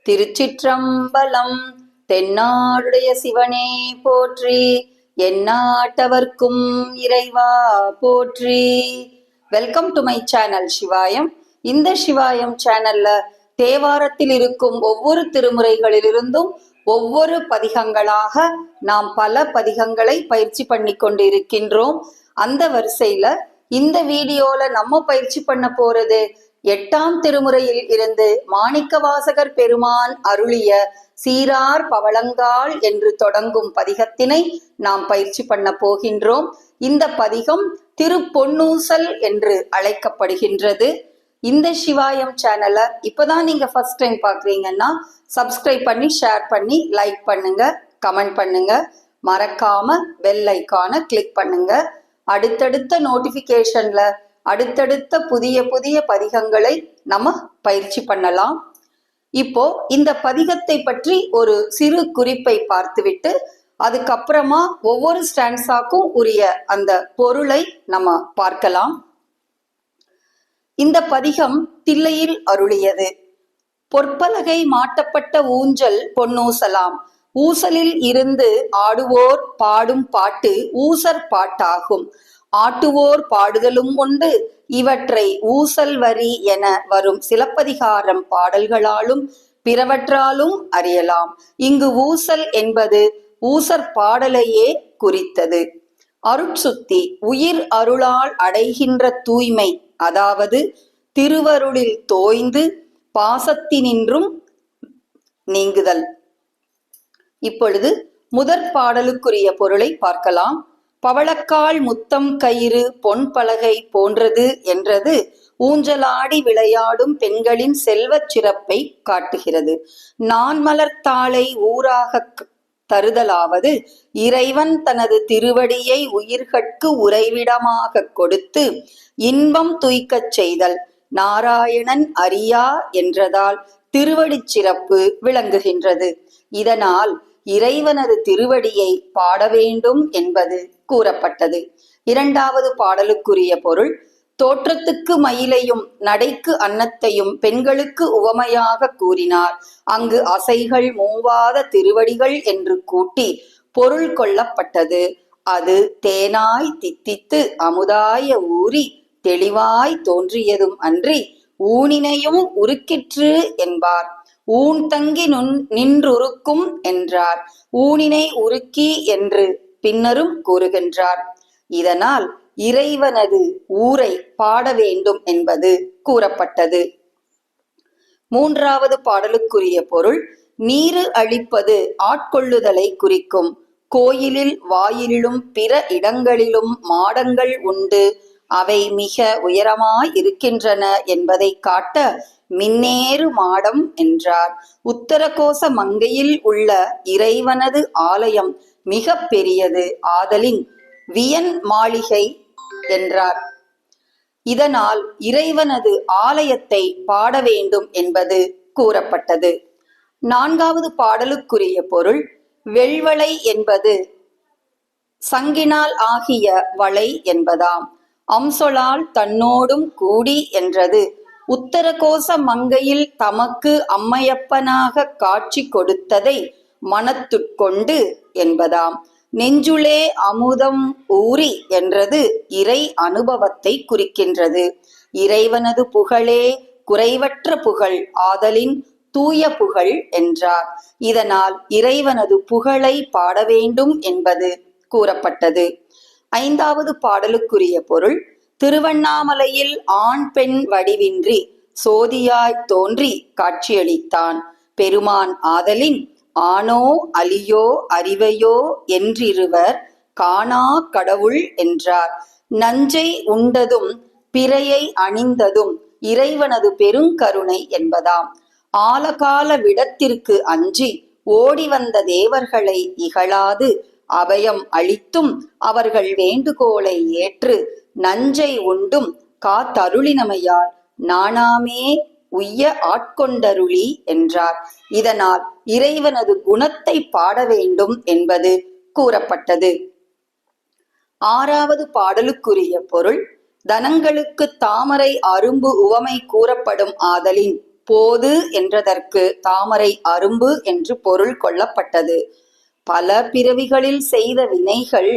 திருச்சிற்றம்பலம். தென்னாடுடைய சிவனே போற்றி, எந்நாட்டவர்க்கும் இறைவா போற்றி. Welcome to my channel Sivayam. இந்த சிவாயம் சேனல்ல தேவாரத்தில் இருக்கும் ஒவ்வொரு திருமுறைகளிலிருந்தும் ஒவ்வொரு பதிகங்களாக நாம் பல பதிகங்களை பயிற்சி பண்ணி கொண்டு இருக்கின்றோம். அந்த வரிசையில இந்த வீடியோல நம்ம பயிற்சி பண்ண போறது 8ஆம் திருமுறையில் இருந்து மாணிக்கவாசகர் பெருமான் அருளிய சீரார் பவளங்கால் என்று தொடங்கும் பதிகத்தினை நாம் பயிற்சி பண்ண போகின்றோம். இந்த பதிகம் திருப்பொன்னூசல் என்று அழைக்கப்படுகின்றது. இந்த சிவாயம் சேனலை இப்பதான் நீங்க ஃபர்ஸ்ட் டைம் பாக்குறீங்கன்னா சப்ஸ்கிரைப் பண்ணி, ஷேர் பண்ணி, லைக் பண்ணுங்க, கமெண்ட் பண்ணுங்க, மறக்காம பெல் ஐக்கானை கிளிக் பண்ணுங்க. அடுத்தடுத்த நோட்டிபிகேஷன்ல அடுத்தடுத்த புதிய புதிய பதிகங்களை நம்ம பயிற்சி பண்ணலாம். இப்போ இந்த பதிகத்தை பற்றி ஒரு சிறு குறிப்பை பார்த்துவிட்டு அதுக்கப்புறமா ஒவ்வொரு ஸ்டான்ஸாக்கும் உரிய அந்த பொருளை நம்ம பார்க்கலாம். இந்த பதிகம் தில்லையில் அருளியது. பொற்பலகை மாட்டப்பட்ட ஊஞ்சல் பொன்னூசலாம். ஊசலில் இருந்து ஆடுவோர் பாடும் பாட்டு ஊசற் பாட்டாகும். ஆட்டுவோர் பாடுதலும் உண்டு. இவற்றை ஊசல் வரி என வரும் சிலப்பதிகாரம் பாடல்களாலும் பிறவற்றாலும் அறியலாம். இங்கு ஊசல் என்பது ஊசற் பாடலையே குறித்தது. அருட்சுத்தி உயிர் அருளால் அடைகின்ற தூய்மை, அதாவது திருவருளில் தோய்ந்து பாசத்தினின்றும் நீங்குதல். இப்பொழுது முதற் பாடலுக்குரிய பொருளை பார்க்கலாம். பவளக்கால் முத்தம் கயிறு பொன் பலகை போன்றது என்றது ஊஞ்சலாடி விளையாடும் பெண்களின் செல்வச் சிறப்பை காட்டுகிறது. நான் மலர்த்தாளை ஊராக தருதலாவது இறைவன் தனது திருவடியை உயிர்கட்கு உறைவிடமாக கொடுத்து இன்பம் துய்க்கச் செய்தல். நாராயணன் அறியா என்றதால் திருவடிச் சிறப்பு விளங்குகின்றது. இதனால் இறைவனது திருவடியை பாட வேண்டும் என்பது கூறப்பட்டது. 2வது பாடலுக்குரிய பொருள் தோற்றத்துக்கு மயிலையும் நடைக்கு அன்னத்தையும் பெண்களுக்கு உவமையாக கூறினார். அங்கு அசைகள் மூவாத திருவடிகள் என்று கூட்டி பொருள் கொள்ளப்பட்டது. அது தேனாய் தித்தித்து அமுதாய ஊறி தெளிவாய் தோன்றியதும் அன்றி ஊனினையும் உருக்கிற்று என்பார். ஊன் தங்கி நின்றுருக்கும் என்றார். ஊனினை உருக்கி என்று பின்னரும் கூறுகின்றார். இதனால் இறைவனது ஊரை பாட வேண்டும் என்பது கூறப்பட்டது. 3வது பாடலுக்குரிய பொருள் நீரு அளிப்பது ஆட்கொள்ளுதலை குறிக்கும். கோயிலில் வாயிலிலும் பிற இடங்களிலும் மாடங்கள் உண்டு. அவை மிக உயரமாய் இருக்கின்றன என்பதை காட்ட மின்னேறு மாடம் என்றார். உத்தரகோச மங்கையில் உள்ள இறைவனது ஆலயம் மிக பெரியது ஆதலின் வியன் மாளிகை என்றார். இதனால் இறைவனது ஆலயத்தை பாட வேண்டும் என்பது கூறப்பட்டது. 4வது பாடலுக்குரிய பொருள் வெள்வளை என்பது சங்கினால் ஆகிய வளை என்பதாம். அம்சொலால் தன்னோடும் கூடி என்றது உத்தரகோச மங்கையில் தமக்கு அம்மையப்பனாக காட்சி கொடுத்ததை மனத்துட்கொண்டு என்பதாம். நெஞ்சுளே அமுதம் ஊறி என்றது இறை அனுபவத்தை குறிக்கின்றது. இறைவனது புகழே குறைவற்ற புகழ் ஆதலின் தூய புகழ் என்றார். இதனால் இறைவனது புகழை பாட வேண்டும் என்பது கூறப்பட்டது. 5வது பாடலுக்குரிய பொருள் திருவண்ணாமலையில் ஆண் பெண் வடிவின்றி சோதியாய் தோன்றி காட்சியளித்தான் பெருமான் ஆதலின் ஆனோ அலியோ அறிவையோ என்றிருவர் காணா கடவுள் என்றார். நஞ்சை உண்டதும் பிறையை அணிந்ததும் இறைவனது பெருங்கருணை என்பதாம். ஆலகால விடத்திற்கு அஞ்சி ஓடி வந்த தேவர்களை இகழாது அபயம் அளித்தும் அவர்கள் வேண்டுகோளை ஏற்று நஞ்சை உண்டும் காத்தருளினமையால் நாணாமே உய்ய ஆட்கொண்டருளி என்றார். இதனால் இறைவனது குணத்தை பாட வேண்டும் என்பது கூறப்பட்டது. 6வது பாடலுக்குரிய பொருள் தனங்களுக்கு தாமரை அரும்பு உவமை கூறப்படும் ஆதலின் போது என்றதற்கு தாமரை அரும்பு என்று பொருள் கொள்ளப்பட்டது. பல பிறவிகளில் செய்த வினைகள்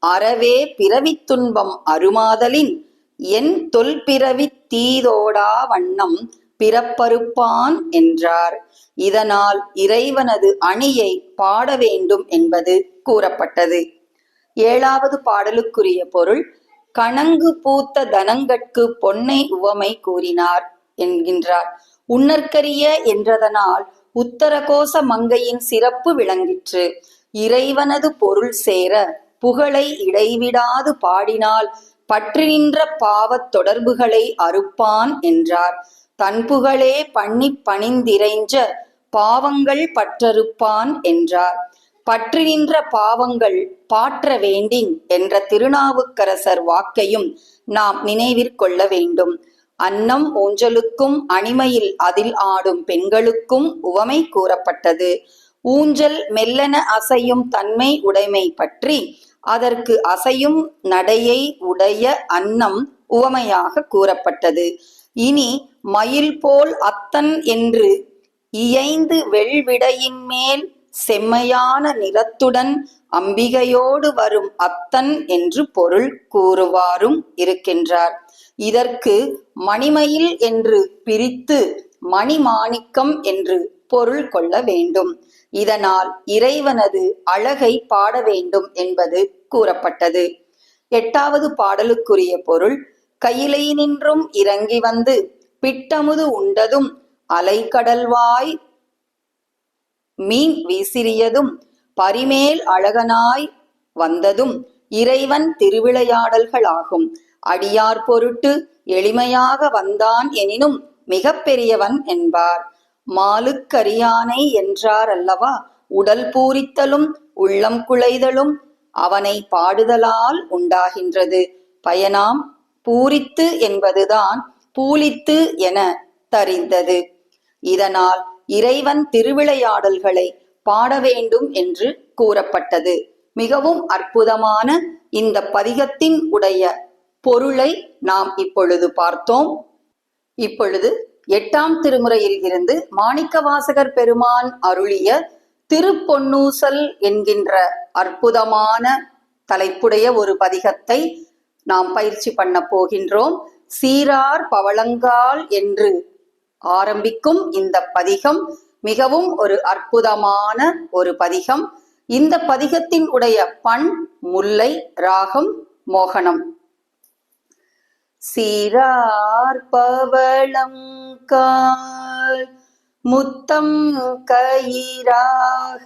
அறவே பிறவித் துன்பம் அருமாதலின் என் தொல்பிறவித் தீதோடா வண்ணம் பிறப்பறுப்பான் என்றார். இதனால் இறைவனது அணியை பாட வேண்டும் என்பது கூறப்பட்டது. 7வது பாடலுக்குரிய பொருள்: கணங்கு பூத்த தனங்கட்கு பொன்னை உவமை கூறினார் என்கின்றார். உன்னற்கரிய என்றதனால் உத்தரகோச மங்கையின் சிறப்பு விளங்கிற்று. இறைவனது பொருள் சேர புகழை இடைவிடாது பாடினால் பற்றி நின்ற பாவத் தொடர்புகளை அறுப்பான் என்றார். தன் புகழே பண்ணி பணிந்திரைஞ்ச பாவங்கள் பற்றறுப்பான் என்றார். பற்றி நின்ற பாவங்கள் பாற்ற வேண்டின் என்ற திருநாவுக்கரசர் வாக்கையும் நாம் நினைவிற்கொள்ள வேண்டும். அன்னம் ஊஞ்சலுக்கும் அணிமையில் அதில் ஆடும் பெண்களுக்கும் உவமை கூறப்பட்டது. ஊஞ்சல் மெல்லென அசையும் தன்மை உடைமை பற்றி அதற்கு அசையும் நடையை உடைய அன்னம் உவமையாக கூறப்பட்டது. இனி மயில் போல் அத்தன் என்று இயைந்து வெள்விடையின் மேல் செம்மையான நிறத்துடன் அம்பிகையோடு வரும் அத்தன் என்று பொருள் கூறுவாரும் இருக்கின்றார். இதற்கு மணிமயில் என்று பிரித்து மணிமாணிக்கம் என்று பொருள் கொள்ள வேண்டும். இதனால் இறைவனது அழகை பாட வேண்டும் என்பது கூறப்பட்டது. 8வது பாடலுக்குரிய பொருள்: கையிலை நின்றும் இறங்கி வந்து பிட்டமுது உண்டதும் அலைக்கடல்வாய் மீன் வீசிறியதும் பரிமேல் அழகனாய் வந்ததும் இறைவன் திருவிளையாடல்களாகும். அடியார் பொருட்டு எளிமையாக வந்தான் எனினும் மிக பெரியவன் என்பார். மாலுக்கரியானை என்றார் அல்லவா. உடல் பூரித்தலும் உள்ளம் குலைதலும் அவனை பாடுதலால் உண்டாகின்றது. பயனாம் பூரித்து என்பதுதான் பூலித்து என தரிந்தது. இதனால் இறைவன் திருவிளையாடல்களை பாட வேண்டும் என்று கூறப்பட்டது. மிகவும் அற்புதமான இந்த பதிகத்தின் உடைய பொருளை நாம் இப்பொழுது பார்த்தோம். இப்பொழுது 8ஆம் திருமுறையில் இருந்து மாணிக்கவாசகர் பெருமான் அருளிய திருப்பொன்னூசல் என்கின்ற அற்புதமான தலைப்புடைய ஒரு பதிகத்தை நாம் பயிற்சி பண்ண போகின்றோம். சீரார் பவளங்கால் என்று ஆரம்பிக்கும் இந்த பதிகம் மிகவும் ஒரு அற்புதமான ஒரு பதிகம். இந்த பதிகத்தின் உடைய பண் முல்லை, ராகம் மோகனம். சீரார் பவளங்கால் முத்தம் கயிறாக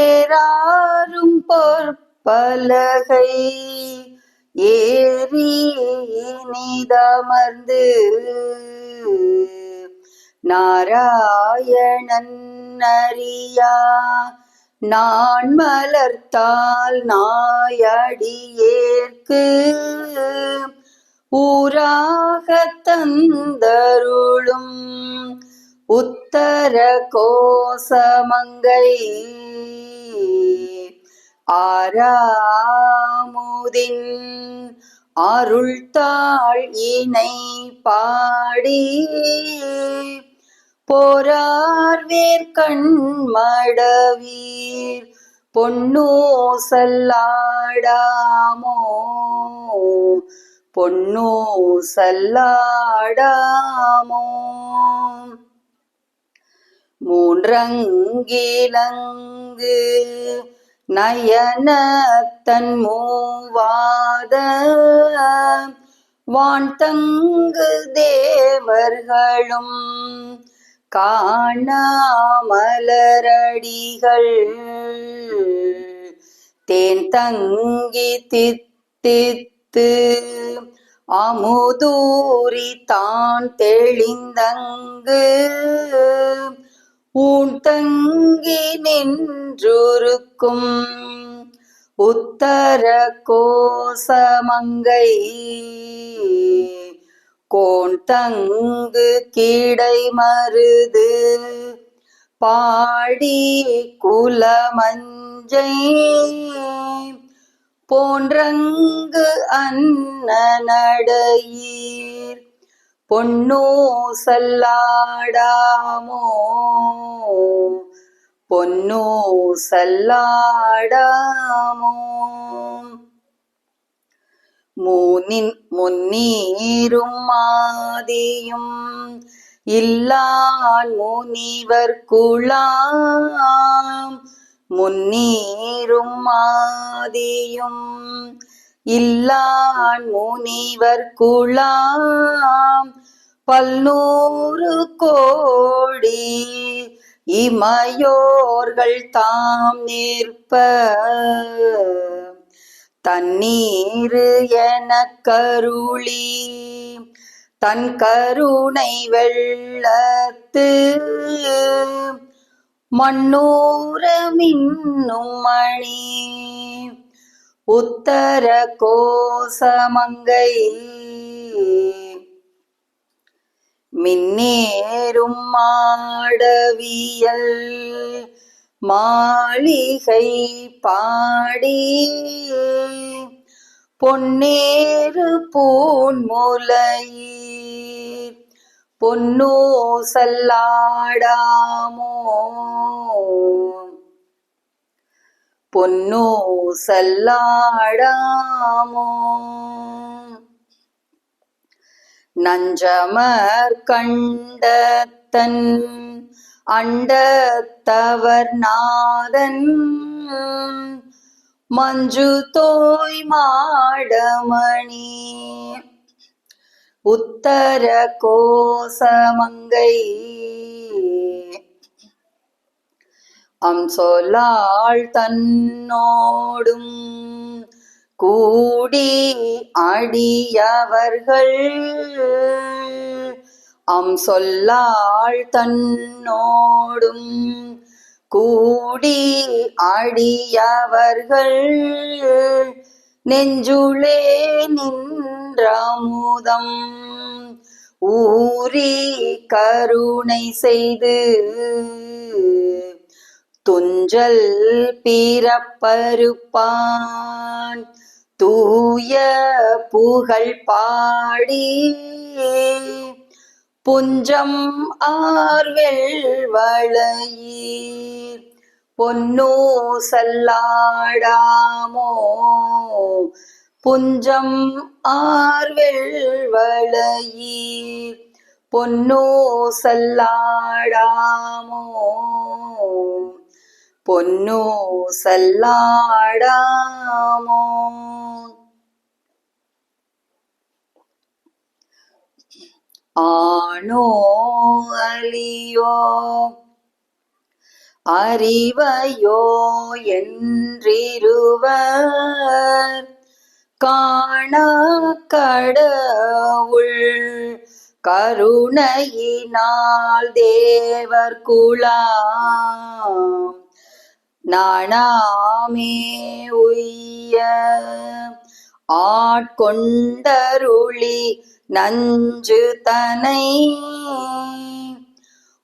ஏறாரும் பொற்பலகை ஏறி நிதமர்ந்து நாராயணன் அறியா நான் மலர்த்தால் நாயடியேற்கு ஊராக தந்தருளும் உத்தர கோசமங்கை ஆராமுதின் அருள்தாள் இணை பாடி போரார் வேர்கண்மடவீர் பொன்னூசல்லாடாமோ பொன்னூசல்லாடாமோ. மூன்றங்கிலங்கு நயனத்தன் மூவாத வான்தங்கு தேவர்களும் காணாமலரடிகள் தேன் தங்கி தித்தித்து அமுதூரி தான் தெளிந்தங்கு ஊன் தங்கி நின்றுருக்கும் உத்தர கோசமங்கை கோன் தங்கு கீடை மருது பாடி குலமஞ்சை போன்றங்கு அன்ன நடையீர் பொன்னூசல்லாடாமோ பொன்னூசல்லாடாமோ முன்னீரும் மாதியும் இல்லான் முனிவர் குழாம் முன்னீரும் மாதியும் இல்லான் முனிவர் குழாம் பல்நூறு கோடி இமையோர்கள் தாம் நிற்ப தண்ணீரு எனக் கருளி தன் கருணை வெள்ளத்து மண்ணூர மின்னும் மணி உத்தர கோசமங்கை மின்னேறும் மாடவியல் மாளிகை பாடி பொன்னேறு பூன்முலையீர் பொன்னூசல்லாடாமோ பொன்னூசல்லாடாமோ நஞ்சமர் கண்டத்தன் அண்டத்தவர் நாதன் மஞ்சு தோய் மாடமணி உத்தர கோசமங்கை அம்சொலாள் தன்னோடும் கூடி அடியவர்கள் அம்சொல்லாள் தன்னோடும் கூடி அடியவர்கள் நெஞ்சுளே நின்றமுதம் ஊறி கருணை செய்து துஞ்சல் பிறப்பருப்பான் தூய புகழ் பாடி புஞ்சம் ஆர்வெள் வளையீர் பொன்னூசல்லாடாமோ புஞ்சம் ஆர்வெள் வளையீர் பொன்னூசல்லாடாமோ பொன்னூசல்லாடாமோ ஆனோ அலியோ அறிவையோ என்றிருவர் காணா கடவுள் கருணையினால் தேவர் குலாம் நாணாமே உய்ய ஆட்கொண்டருளி நஞ்சு தனை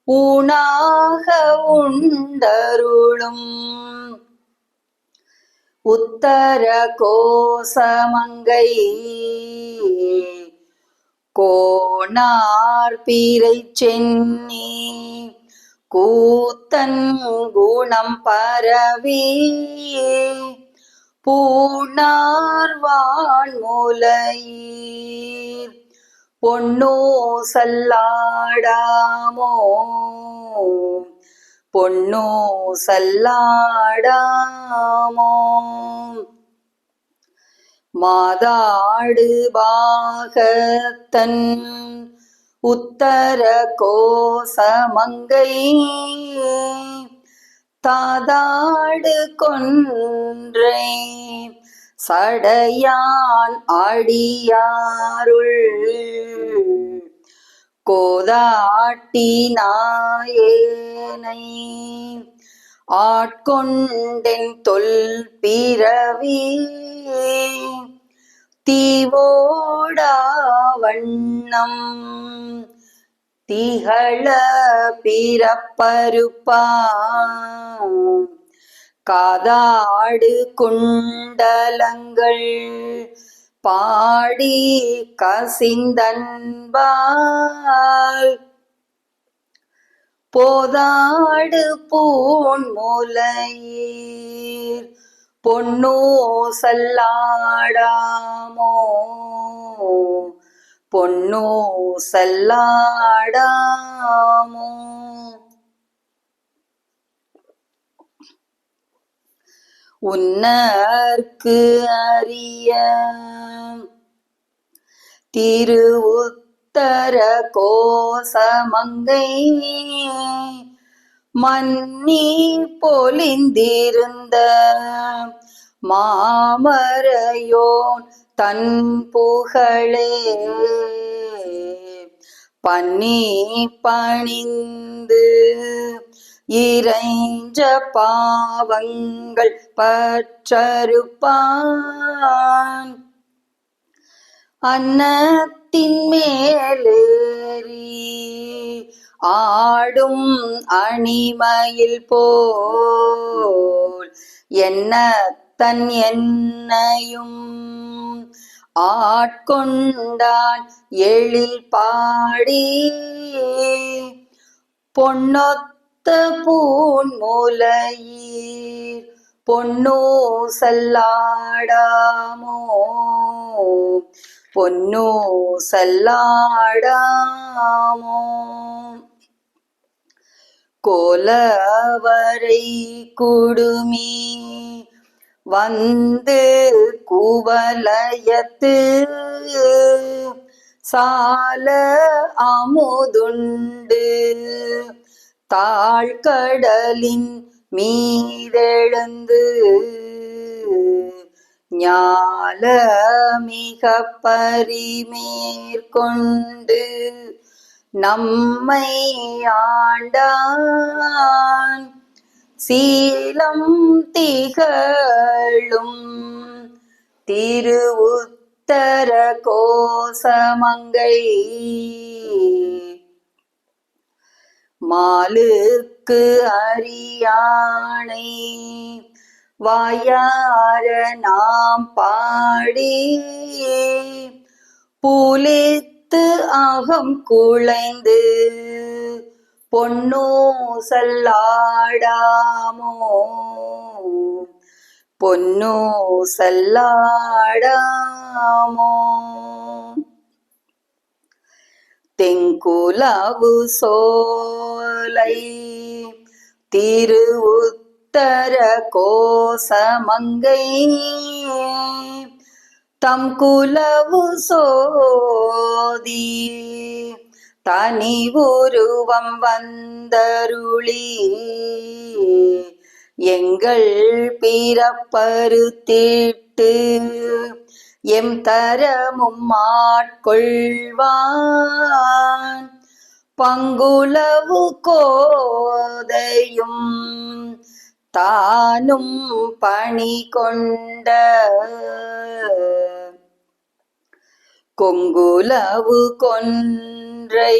ஊனாக உண்டருளும் உத்தர கோசமங்கை கோணார் பிறை சென்னி கூத்தன் குணம் பரவி பூணார் வான்முலையீர் பொன்னூசல்லாடாமோ பொன்னூசல்லாடாமோ மாதாடு பாகத்தன் உத்தர கோசமங்கை தாதாடு கொன்றை சடையான் அடியாருள் கோதாட்டி நாயேனை ஆட்கொண்டென் தொல் பிறவி தீவோடா வண்ணம் திகழ பிறப்பருப்பான் காதாடு குண்டலங்கள் பாடி கசிந்தன்பால் போதாடு பூன் மூலையீர் பொன்னூசல்லாடாமோ பொன்னூசல்லாடாமோ. உன்னர்க்கு அரிய திருவுத்தர கோசமங்கை மன்னி பொலிந்திருந்த மாமரையோன் தன் புகழே பன்னி பணிந்து இறைஞ்ச பாவங்கள் பற்றறுப்பான் அன்னத்தின் மேலேறி ஆடும் அணிமயில் போல் என்னத்தன் என்னையும் ஆட்கொண்டான் எழில் பாடி பொன்னொத்த பூன் மூலையீர் பொன்னூசல்லாடாமோ பொன்னூசல்லாடாமோ. கோலவரை குடுமி வந்து குவலயத்து சால அமுதுண்டு தாழ்கடலின் மீதெழுந்து ஞால மிக பரிமேற்கொண்டு நம்மை ஆண்டான் சீலம் திகழும் திருவுத்தர கோசமங்கை மாலுக்கு அரியானை வாயார நாம் பாடி பூலித்து அகம் குழைந்து பொன்னூசல்லாடாமோ பொன்னூசல்லாடாமோ. தெங்குலவு சோலை திருவுத்தர கோசமங்கை தம் குலவு சோதி தனி உருவம் வந்தருளி எங்கள் பிறப்பறுத்திட்டு எம் தரமும் ஆட்கொள்வான் பங்குலவு கோதையும் தானும் பணி கொண்ட கொங்குலவு கொன்றை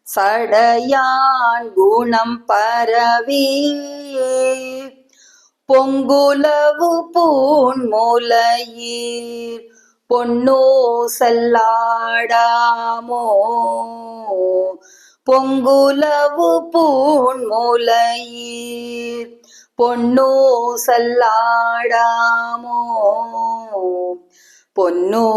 சடையான் குணம் பரவி பொங்குலவு பூன் மூலையீர் பொன்னூசல்லாடாமோ பொங்குலவு பூன் மூலையீர் பொன்னூசல்லாடாமோ பொன்னூசல்லாடாமோ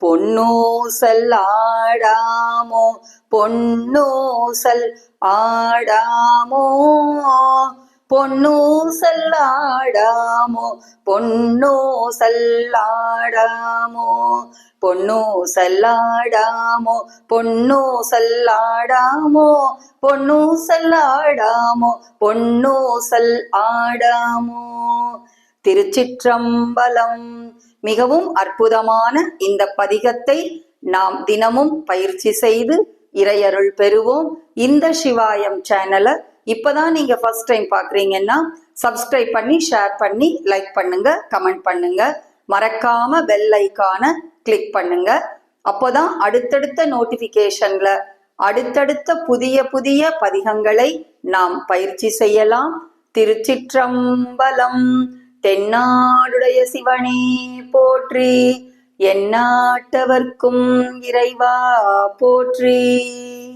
பொன்னூசல்லாடாமோ பொன்னூசல் ஆடாமோ பொன்னூசல்லாடாமோ பொன்னூசல்லாடாமோ பொன்னூசல்லாடாமோ பொன்னூசல்லாடாமோ பொன்னூசல்லாடாமோ பொன்னூசல் ஆடாமோ. திருச்சிற்றம்பலம். மிகவும் அற்புதமான இந்த பதிகத்தை நாம் தினமும் பயிற்சி செய்து இறையருள் பெறுவோம். இந்த சிவாயம் சேனலை இப்பதான் நீங்க ஃபர்ஸ்ட் டைம் பாக்குறீங்கன்னா சப்ஸ்கிரைப் பண்ணி ஷேர் பண்ணி லைக் பண்ணுங்க, கமெண்ட் பண்ணுங்க, மறக்காம பெல் ஐகான கிளிக் பண்ணுங்க. அப்போதான் அடுத்தடுத்த நோட்டிபிகேஷன்ல அடுத்தடுத்த புதிய புதிய பதிகங்களை நாம் பயிற்சி செய்யலாம். திருச்சிற்றம்பலம். தென்னாடுடைய சிவனே போற்றி, எந்நாட்டவர்க்கும் இறைவா போற்றி.